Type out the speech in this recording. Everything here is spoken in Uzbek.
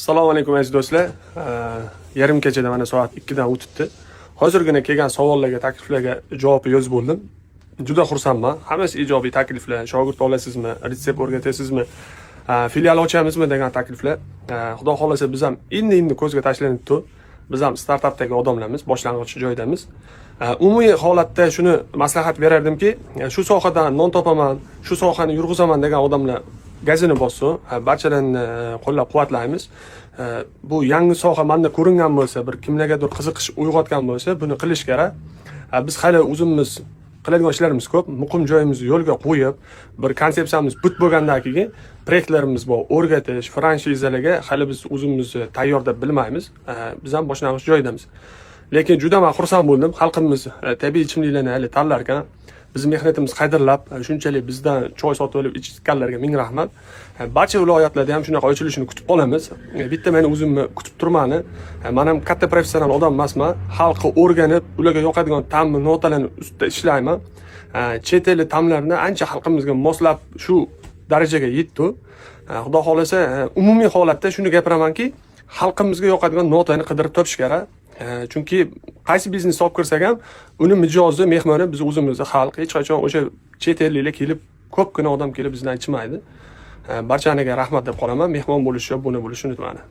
Assalomu alaykum aziz do'stlar. Yarim kechada mana soat 2 dan o'tibdi. Hozirgina kelgan savollarga, takliflarga javob yozib bo'ldim. Juda xursandman. Hammasi ijobiy takliflar. Shogird olasizmi, retsept o'rgatasizmi, filial ochamizmi degan takliflar. Xudo xolasa biz ham endi ko'zga tashlanibdi. Biz ham startapdagi odamlarmiz, boshlang'ich joydamiz. Umumiy holatda shuni maslahat berardimki, shu sohadan non topaman, shu sohani yurg'izaman degan odamlar gazini bossin. Barchalarni qo'llab-quvvatlaymiz. Bu yangi soha menda ko'ringan bo'lsa, bir kimlargadir qiziqish uyg'otgan bo'lsa, buni qilish kerak. Biz hali o'zimiz qiladigan ishlarimiz ko'p. Muqim joyimizni yo'lga qo'yib, bir konsepsiyamiz but bo'lgandan keyin proyektlarimiz bor, o'rgatish, franshizalarga hali biz o'zimizni tayyor deb bilmaymiz. Biz ham boshlang'ich joydamiz. Lekin juda men xursand bo'ldim. Xalqimiz tabiiy ichimliklarni hali tanlar ekan. Biz mehnatimiz qadrlab, shunchalik bizdan choy sotib olib ichganlarga ming rahmat. Barcha viloyatlarda ham shunaqa ochilishini kutib qolamiz. Bitta men o'zimni kutib turmani. Men ham katta professional odam emasman. Xalqni o'rganib, ularga yoqadigan ta'mni, notalarni ustida ishlayman. Chet el ta'mlarini ancha xalqimizga moslab shu darajaga yetdi. Xudo xolasa, umumiy holatda shuni gapiramanki, xalqimizga yoqadigan notani qidirib topish kerak. Chunki qaysi biznes olib kirsak ham, uni mijozi, mehmoni biz o'zimizning xalq, hech qachon o'sha chet elliklar kelib, ko'pgina odam kelib bizdan ichmaydi. Barchaniga rahmat deb qolaman. Mehmon bo'lish, buni bo'lish unutmani.